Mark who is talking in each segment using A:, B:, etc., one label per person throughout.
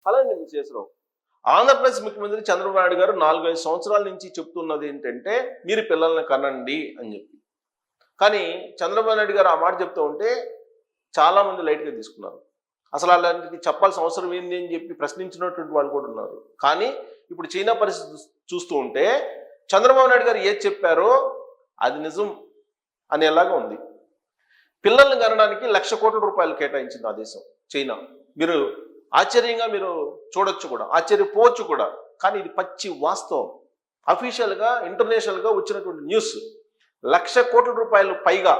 A: అలా నేను చేసినాం. ఆంధ్రప్రదేశ్ ముఖ్యమంత్రి చంద్రబాబు నాయుడు గారు 4-5 సంవత్సరాల నుంచి చెప్తున్నది ఏంటంటే మీరు పిల్లల్ని కనండి అని చెప్పి. కానీ చంద్రబాబు నాయుడు గారు ఆ మాట చెప్తూ ఉంటే చాలా మంది లైట్గా తీసుకున్నారు. అసలు అలాంటిది చెప్పాల్సిన అవసరం ఏంది అని చెప్పి ప్రశ్నించినటువంటి వాళ్ళు కూడా ఉన్నారు. కానీ ఇప్పుడు చైనా పరిస్థితి చూస్తూ ఉంటే చంద్రబాబు నాయుడు గారు ఏది చెప్పారో అది నిజం అనేలాగా ఉంది. పిల్లల్ని కనడానికి 1,00,000 కోట్ల రూపాయలు కేటాయించింది ఆ దేశం చైనా. మీరు ఆశ్చర్యంగా మీరు చూడొచ్చు కూడా, ఆశ్చర్యపోవచ్చు కూడా. కానీ ఇది పచ్చి వాస్తవం. అఫీషియల్గా ఇంటర్నేషనల్గా వచ్చినటువంటి న్యూస్. 1,00,000 కోట్ల రూపాయలు పైగా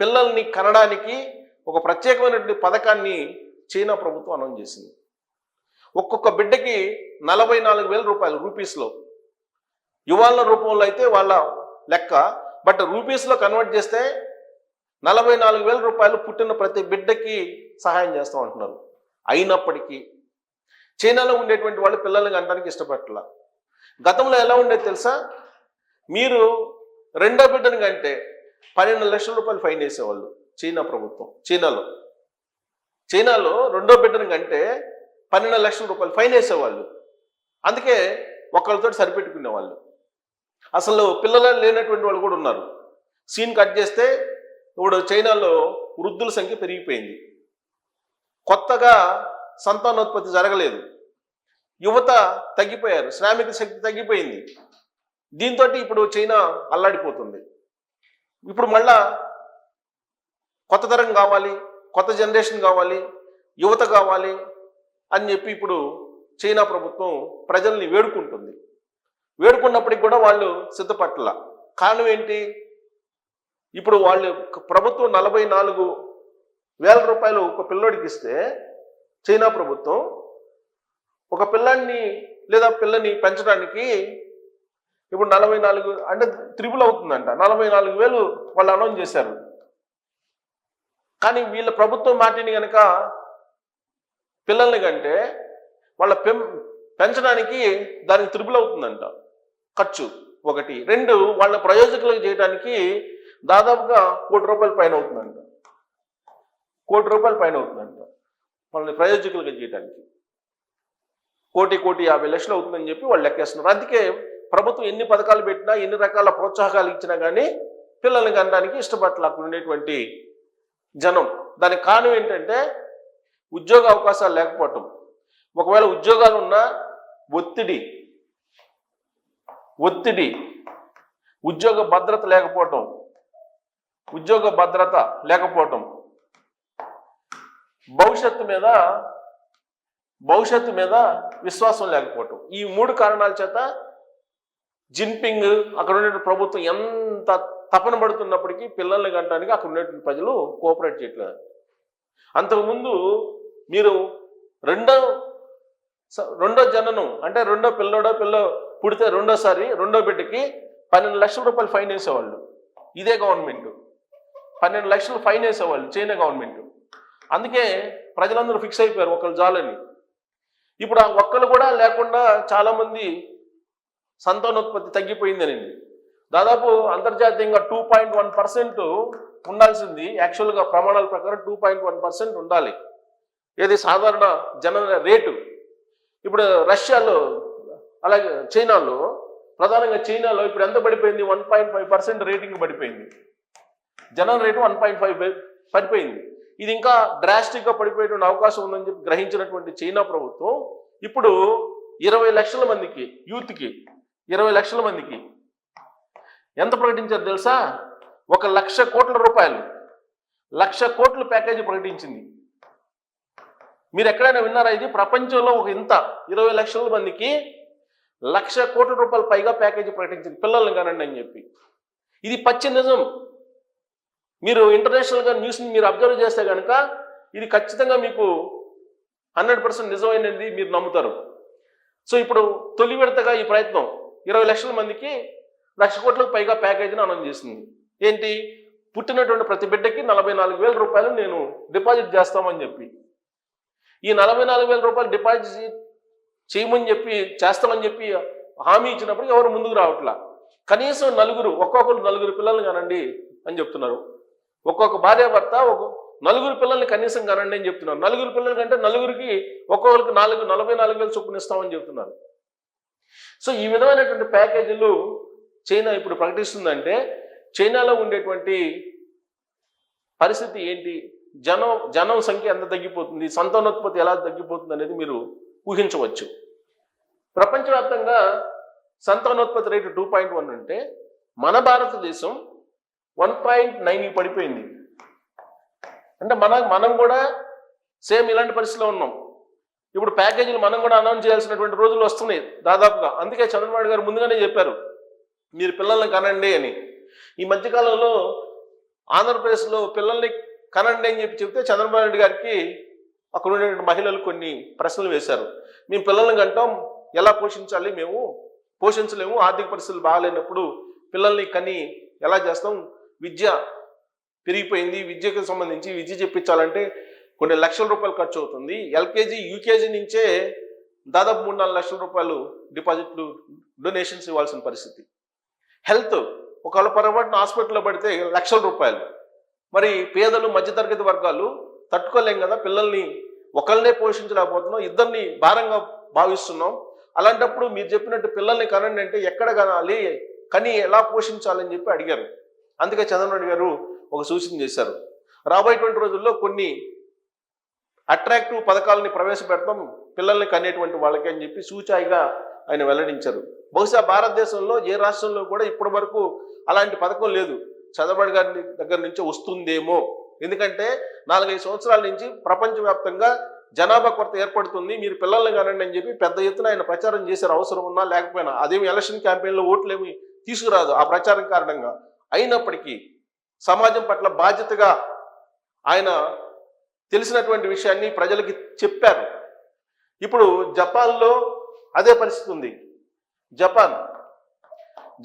A: పిల్లల్ని కనడానికి ఒక ప్రత్యేకమైనటువంటి పథకాన్ని చైనా ప్రభుత్వం అనౌన్స్ చేసింది. ఒక్కొక్క బిడ్డకి 44,000 రూపాయలు రూపీస్లో. యువాల రూపంలో అయితే వాళ్ళ లెక్క, బట్ రూపీస్లో కన్వర్ట్ చేస్తే 44,000 రూపాయలు పుట్టిన ప్రతి బిడ్డకి సహాయం చేస్తాం అంటున్నారు. అయినప్పటికీ చైనాలో ఉండేటువంటి వాళ్ళు పిల్లల్ని కనడానికి ఇష్టపడాల. గతంలో ఎలా ఉండేది తెలుసా? మీరు రెండో బిడ్డని కంటే 12 లక్షల రూపాయలు ఫైన్ వేసేవాళ్ళు చైనా ప్రభుత్వం. చైనాలో రెండో బిడ్డని కంటే 12 లక్షల రూపాయలు ఫైన్ వేసేవాళ్ళు. అందుకే ఒకళ్ళతో సరిపెట్టుకునేవాళ్ళు. అసలు పిల్లలు లేనటువంటి వాళ్ళు కూడా ఉన్నారు. సీన్ కట్ చేస్తే ఇప్పుడు చైనాలో వృద్ధుల సంఖ్య పెరిగిపోయింది. కొత్తగా సంతానోత్పత్తి జరగలేదు. యువత తగ్గిపోయారు. శ్రామిక శక్తి తగ్గిపోయింది. దీంతో ఇప్పుడు చైనా అల్లాడిపోతుంది. ఇప్పుడు మళ్ళా కొత్త తరం కావాలి, కొత్త జనరేషన్ కావాలి, యువత కావాలి అని చెప్పి ఇప్పుడు చైనా ప్రభుత్వం ప్రజల్ని వేడుకుంటుంది. వేడుకున్నప్పటికి కూడా వాళ్ళు సిద్ధపట్ల. కారణం ఏంటి? ఇప్పుడు వాళ్ళు ప్రభుత్వం 44,000 రూపాయలు ఒక పిల్లోడికి ఇస్తే చైనా ప్రభుత్వం ఒక పిల్లాన్ని లేదా పిల్లని పెంచడానికి ఇప్పుడు 44 అంటే త్రిబుల్ అవుతుందంట. 44,000 వాళ్ళు అనౌన్స్ చేశారు. కానీ వీళ్ళ ప్రభుత్వం మాటిని కనుక పిల్లల్ని కంటే వాళ్ళ పెంచడానికి దానికి త్రిబుల్ అవుతుందంట ఖర్చు. 1. 2 వాళ్ళ ప్రయోజకులకు చేయడానికి దాదాపుగా 1 కోటి రూపాయల పైన అవుతుందంట. 1 కోటి రూపాయల పైన అవుతుందంట వాళ్ళని ప్రయోజకులుగా చేయడానికి. 1,50,00,000 అవుతుందని చెప్పి వాళ్ళు లెక్కేస్తున్నారు. అందుకే ప్రభుత్వం ఎన్ని పథకాలు పెట్టినా, ఎన్ని రకాల ప్రోత్సాహకాలు ఇచ్చినా కానీ పిల్లల్ని కనడానికి ఇష్టపడట్ల అక్కడ ఉండేటువంటి జనం. దానికి కారణం ఏంటంటే ఉద్యోగ అవకాశాలు లేకపోవటం. ఒకవేళ ఉద్యోగాలు ఉన్నా ఒత్తిడి, ఉద్యోగ భద్రత లేకపోవటం, భవిష్యత్తు మీద విశ్వాసం లేకపోవటం. ఈ 3 కారణాల చేత జిన్పింగ్ అక్కడ ఉండే ప్రభుత్వం ఎంత తపన పడుతున్నప్పటికీ పిల్లల్ని కనడానికి అక్కడ ఉండేటువంటి ప్రజలు కోఆపరేట్ చేయట్లేదు. అంతకుముందు మీరు రెండో జననం అంటే రెండో పిల్ల పుడితే రెండో బిడ్డకి 12 లక్షల రూపాయలు ఫైన్ వేసేవాళ్ళు. ఇదే గవర్నమెంట్ 12 లక్షలు ఫైన్ వేసేవాళ్ళు, చైనా గవర్నమెంట్. అందుకే ప్రజలందరూ ఫిక్స్ అయిపోయారు ఒకళ్ళు జాలని. ఇప్పుడు ఆ ఒక్కరు కూడా లేకుండా చాలామంది సంతానోత్పత్తి తగ్గిపోయిందని. దాదాపు అంతర్జాతీయంగా 2.1% ఉండాల్సింది యాక్చువల్గా ప్రమాణాల ప్రకారం 2.1% ఉండాలి. ఏది సాధారణ జనన రేటు. ఇప్పుడు రష్యాలో అలాగే చైనాలో, ప్రధానంగా చైనాలో ఇప్పుడు ఎంత పడిపోయింది? 1.5% రేటింగ్ పడిపోయింది. జనన రేటు 1.5 పడిపోయింది. ఇది ఇంకా డ్రాస్టిక్గా పడిపోయేటువంటి అవకాశం ఉందని చెప్పి గ్రహించినటువంటి చైనా ప్రభుత్వం ఇప్పుడు 20 లక్షల మందికి, యూత్కి 20 లక్షల మందికి ఎంత ప్రకటించారు తెలుసా? 1,00,000 కోట్ల రూపాయలు, 1,00,000 కోట్ల ప్యాకేజీ ప్రకటించింది. మీరు ఎక్కడైనా విన్నారా ఇది? ప్రపంచంలో ఒక ఇంత 20 లక్షల మందికి 1,00,000 కోట్ల రూపాయలు పైగా ప్యాకేజీ ప్రకటించింది పిల్లల్ని కనండి అని చెప్పి. ఇది పచ్చి నిజం. మీరు ఇంటర్నేషనల్గా న్యూస్ని మీరు అబ్జర్వ్ చేస్తే కనుక ఇది ఖచ్చితంగా మీకు 100% నిజమైనది మీరు నమ్ముతారు. సో ఇప్పుడు తొలి విడతగా ఈ ప్రయత్నం 20 లక్షల మందికి 1,00,000 కోట్లకు పైగా ప్యాకేజీని అనౌన్స్ చేసింది. ఏంటి? పుట్టినటువంటి ప్రతి బిడ్డకి 44,000 రూపాయలు నేను డిపాజిట్ చేస్తామని చెప్పి. ఈ 44,000 రూపాయలు డిపాజిట్ చేయమని చెప్పి, చేస్తామని చెప్పి హామీ ఇచ్చినప్పుడు ఎవరు ముందుకు రావట్లా. కనీసం ఒక్కొక్కరు 4 పిల్లలు కానండి అని చెప్తున్నారు. ఒక్కొక్క భార్యాభర్త నలుగురు పిల్లల్ని కనీసం కనండి అని చెప్తున్నారు. నలుగురు పిల్లల కంటే నలుగురికి ఒక్కొక్కరికి 44,000 చొప్పున ఇస్తామని చెప్తున్నారు. సో ఈ విధమైనటువంటి ప్యాకేజీలు చైనా ఇప్పుడు ప్రకటిస్తుందంటే చైనాలో ఉండేటువంటి పరిస్థితి ఏంటి, జనం సంఖ్య ఎంత తగ్గిపోతుంది, సంతానోత్పత్తి ఎలా తగ్గిపోతుంది అనేది మీరు ఊహించవచ్చు. ప్రపంచవ్యాప్తంగా సంతానోత్పత్తి రేటు 2.1 ఉంటే మన భారతదేశం 1.9 పడిపోయింది. అంటే మనం కూడా సేమ్ ఇలాంటి పరిస్థితిలో ఉన్నాం. ఇప్పుడు ప్యాకేజీలు మనం కూడా అనౌన్స్ చేయాల్సినటువంటి రోజులు వస్తున్నాయి దాదాపుగా. అందుకే చంద్రబాబు గారు ముందుగానే చెప్పారు మీరు పిల్లల్ని కనండి అని. ఈ మధ్యకాలంలో ఆంధ్రప్రదేశ్లో పిల్లల్ని కనండి అని చెప్తే చంద్రబాబు నాయుడు గారికి అక్కడ ఉండేటువంటి మహిళలు కొన్ని ప్రశ్నలు వేశారు. మేము పిల్లల్ని కంటాం, ఎలా పోషించాలి, మేము పోషించలేము, ఆర్థిక పరిస్థితులు బాగాలేనప్పుడు పిల్లల్ని కని ఎలా చేస్తాం, విద్య పెరిగిపోయింది, విద్యకు సంబంధించి విద్య చెప్పించాలంటే కొన్ని లక్షల రూపాయలు ఖర్చు అవుతుంది, ఎల్కేజీ యూకేజీ నుంచే దాదాపు 3-4 లక్షల రూపాయలు డిపాజిట్లు డొనేషన్స్ ఇవ్వాల్సిన పరిస్థితి. హెల్త్ ఒకవేళ పొరపాటున హాస్పిటల్లో పడితే లక్షల రూపాయలు. మరి పేదలు మధ్యతరగతి వర్గాలు తట్టుకోలేం కదా, పిల్లల్ని ఒకళ్ళనే పోషించలేకపోతున్నాం, ఇద్దరిని భారంగా భావిస్తున్నాం. అలాంటప్పుడు మీరు చెప్పినట్టు పిల్లల్ని కనండి అంటే ఎక్కడ కనాలి, కని ఎలా పోషించాలని చెప్పి అడిగారు. అందుకే చంద్రబాబు గారు ఒక సూచన చేశారు, రాబోయేటువంటి రోజుల్లో కొన్ని అట్రాక్టివ్ పథకాలని ప్రవేశపెడతాం పిల్లల్ని కనేటువంటి వాళ్ళకి అని చెప్పి సూచాయిగా ఆయన వెల్లడించారు. బహుశా భారతదేశంలో ఏ రాష్ట్రంలో కూడా ఇప్పటి వరకు అలాంటి పథకం లేదు. చంద్రబాబు గారి దగ్గర నుంచి వస్తుందేమో, ఎందుకంటే 4-5 సంవత్సరాల నుంచి ప్రపంచవ్యాప్తంగా జనాభా కొరత ఏర్పడుతుంది, మీరు పిల్లల్ని కనండి అని చెప్పి పెద్ద ఎత్తున ఆయన ప్రచారం చేశారు, అవసరం ఉన్నా లేకపోయినా. అదేమి ఎలక్షన్ క్యాంపెయిన్లో ఓట్లేమి తీసుకురాదు ఆ ప్రచారం కారణంగా. అయినప్పటికీ సమాజం పట్ల బాధ్యతగా ఆయన తెలిసినటువంటి విషయాన్ని ప్రజలకి చెప్పారు. ఇప్పుడు జపాన్లో అదే పరిస్థితి ఉంది.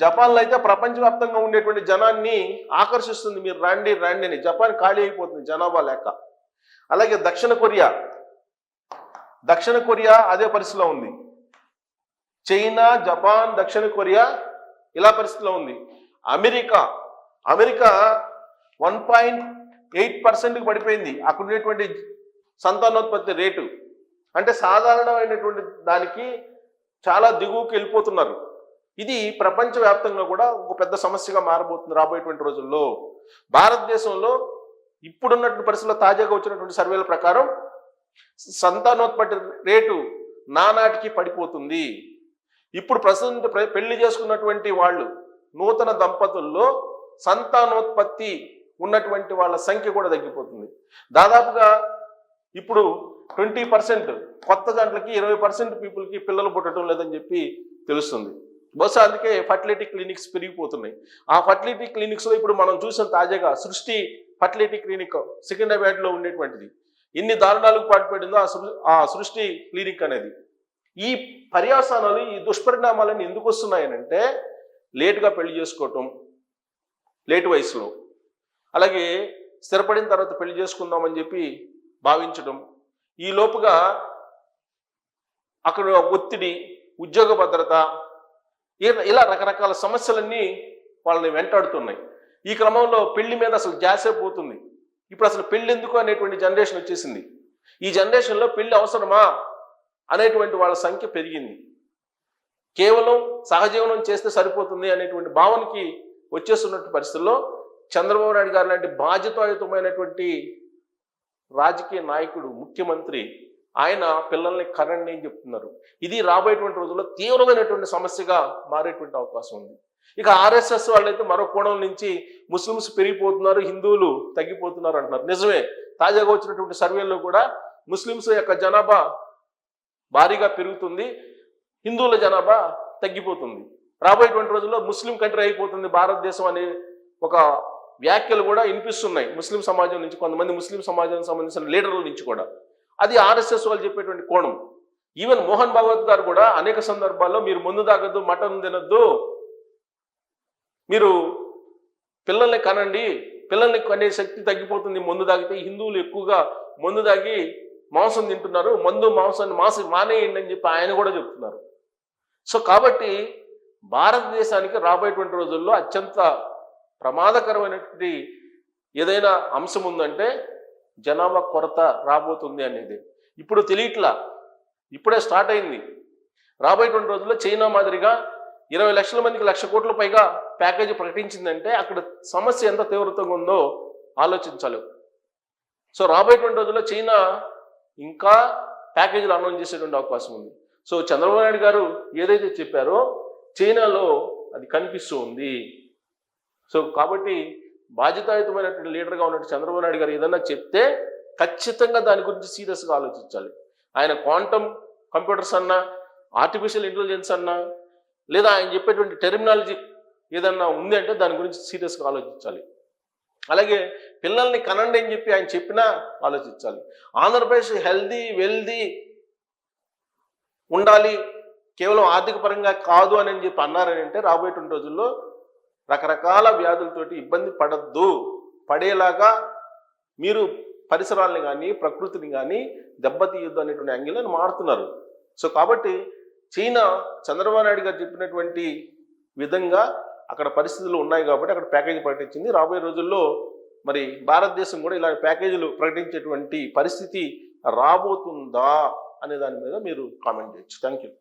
A: జపాన్లో అయితే ప్రపంచవ్యాప్తంగా ఉండేటువంటి జనాన్ని ఆకర్షిస్తుంది, మీరు రండి అని. జపాన్ ఖాళీ అయిపోతుంది జనాభా లేక. అలాగే దక్షిణ కొరియా అదే పరిస్థితిలో ఉంది. చైనా, జపాన్, దక్షిణ కొరియా ఇలా పరిస్థితిలో ఉంది. అమెరికా 1.8% పడిపోయింది అక్కడ ఉండేటువంటి సంతానోత్పత్తి రేటు. అంటే సాధారణమైనటువంటి దానికి చాలా దిగువకి వెళ్ళిపోతున్నారు. ఇది ప్రపంచవ్యాప్తంగా కూడా ఒక పెద్ద సమస్యగా మారబోతుంది రాబోయేటువంటి రోజుల్లో. భారతదేశంలో ఇప్పుడున్నటువంటి పరిస్థితుల్లో తాజాగా వచ్చినటువంటి సర్వేల ప్రకారం సంతానోత్పత్తి రేటు నానాటికి పడిపోతుంది. ఇప్పుడు ప్రస్తుతం పెళ్లి చేసుకున్నటువంటి వాళ్ళు నూతన దంపతుల్లో సంతానోత్పత్తి ఉన్నటువంటి వాళ్ళ సంఖ్య కూడా తగ్గిపోతుంది. దాదాపుగా ఇప్పుడు 20% కొత్త జంటలకి 20% పీపుల్కి పిల్లలు పుట్టడం లేదని చెప్పి తెలుస్తుంది. బహుశా అందుకే ఫర్టిలిటీ క్లినిక్స్ పెరిగిపోతున్నాయి. ఆ ఫర్టిలిటీ క్లినిక్స్లో ఇప్పుడు మనం చూసిన తాజాగా సృష్టి ఫర్టిలిటీ క్లినిక్ సికింద్రాబాద్లో ఉండేటువంటిది ఎన్ని దారుణాలకు పాటుపడిందో ఆ సృష్టి క్లినిక్ అనేది. ఈ పర్యావసానాలు, ఈ దుష్పరిణామాలన్నీ ఎందుకు వస్తున్నాయనంటే లేటుగా పెళ్లి చేసుకోవటం, లేటు వయసులో, అలాగే స్థిరపడిన తర్వాత పెళ్లి చేసుకుందామని చెప్పి భావించడం, ఈ లోపుగా అక్కడ ఒత్తిడి, ఉద్యోగ భద్రత, ఇలా రకరకాల సమస్యలన్నీ వాళ్ళని వెంటాడుతున్నాయి. ఈ క్రమంలో పెళ్లి మీద అసలు ధ్యాసే పోతుంది. ఇప్పుడు అసలు పెళ్లి ఎందుకు అనేటువంటి జనరేషన్ వచ్చేసింది. ఈ జనరేషన్లో పెళ్లి అవసరమా అనేటువంటి వాళ్ళ సంఖ్య పెరిగింది. కేవలం సహజీవనం చేస్తే సరిపోతుంది అనేటువంటి భావనకి వచ్చేస్తున్నటువంటి పరిస్థితుల్లో చంద్రబాబు నాయుడు గారు లాంటి బాధ్యతాయుతమైనటువంటి రాజకీయ నాయకుడు, ముఖ్యమంత్రి, ఆయన పిల్లల్ని కనండి అని చెప్తున్నారు. ఇది రాబోయేటువంటి రోజుల్లో తీవ్రమైనటువంటి సమస్యగా మారేటువంటి అవకాశం ఉంది. ఇక ఆర్ఎస్ఎస్ వాళ్ళైతే మరో కోణం నుంచి ముస్లిమ్స్ పెరిగిపోతున్నారు, హిందువులు తగ్గిపోతున్నారు అంటున్నారు. నిజమే, తాజాగా వచ్చినటువంటి సర్వేల్లో కూడా ముస్లిమ్స్ యొక్క జనాభా భారీగా పెరుగుతుంది, హిందువుల జనాభా తగ్గిపోతుంది. రాబోయేటువంటి రోజుల్లో ముస్లిం కంట్రీ అయిపోతుంది భారతదేశం అనే ఒక వ్యాఖ్యలు కూడా వినిపిస్తున్నాయి ముస్లిం సమాజం నుంచి, కొంతమంది ముస్లిం సమాజానికి సంబంధించిన లీడర్ల నుంచి కూడా. అది ఆర్ఎస్ఎస్ వాళ్ళు చెప్పేటువంటి కోణం. ఈవెన్ మోహన్ భాగవత్ గారు కూడా అనేక సందర్భాల్లో మీరు ముందు తాగద్దు, మటన్ తినద్దు, మీరు పిల్లల్ని కనండి, పిల్లల్ని కనే శక్తి తగ్గిపోతుంది మందు తాగితే, హిందువులు ఎక్కువగా మందు తాగి మాంసం తింటున్నారు, మాంసాన్ని మానేయండి అని చెప్పి ఆయన కూడా చెప్తున్నారు. సో కాబట్టి భారతదేశానికి రాబోయేటువంటి రోజుల్లో అత్యంత ప్రమాదకరమైనటువంటి ఏదైనా అంశం ఉందంటే జనాభా కొరత రాబోతుంది అనేది. ఇప్పుడు తెలియట్లా, ఇప్పుడే స్టార్ట్ అయింది. రాబోయేటువంటి రోజుల్లో చైనా మాదిరిగా 20 లక్షల మందికి 1,00,000 కోట్ల పైగా ప్యాకేజీ ప్రకటించిందంటే అక్కడ సమస్య ఎంత తీవ్రతంగా ఉందో ఆలోచించాలి. సో రాబోయేటువంటి రోజుల్లో చైనా ఇంకా ప్యాకేజీలు అనౌన్స్ చేసేటువంటి అవకాశం ఉంది. సో చంద్రబాబు నాయుడు గారు ఏదైతే చెప్పారో చైనాలో అది కనిపిస్తూ ఉంది. సో కాబట్టి బాధ్యతాయుతమైనటువంటి లీడర్గా ఉన్నట్టు చంద్రబాబు నాయుడు గారు ఏదన్నా చెప్తే ఖచ్చితంగా దాని గురించి సీరియస్గా ఆలోచించాలి. ఆయన క్వాంటమ్ కంప్యూటర్స్ అన్నా, ఆర్టిఫిషియల్ ఇంటెలిజెన్స్ అన్నా, లేదా ఆయన చెప్పేటువంటి టెర్మినాలజీ ఏదన్నా ఉంది అంటే దాని గురించి సీరియస్గా ఆలోచించాలి. అలాగే పిల్లల్ని కనండి అని చెప్పి ఆయన చెప్పినా ఆలోచించాలి. ఆంధ్రప్రదేశ్ హెల్దీ వెల్దీ ఉండాలి, కేవలం ఆర్థిక పరంగా కాదు అని చెప్పి అన్నారని అంటే రాబోయేటువంటి రోజుల్లో రకరకాల వ్యాధులతోటి ఇబ్బంది పడేలాగా మీరు పరిసరాలని కానీ ప్రకృతిని కానీ దెబ్బతీయొద్దు అనేటువంటి యాంగిల్ని మారుతున్నారు. సో కాబట్టి చైనా చంద్రబాబు నాయుడు గారు చెప్పినటువంటి విధంగా అక్కడ పరిస్థితులు ఉన్నాయి కాబట్టి అక్కడ ప్యాకేజీ ప్రకటించింది. రాబోయే రోజుల్లో మరి భారతదేశం కూడా ఇలాంటి ప్యాకేజీలు ప్రకటించేటువంటి పరిస్థితి రాబోతుందా అనే దాని మీద మీరు కామెంట్ చేయొచ్చు. Thank you.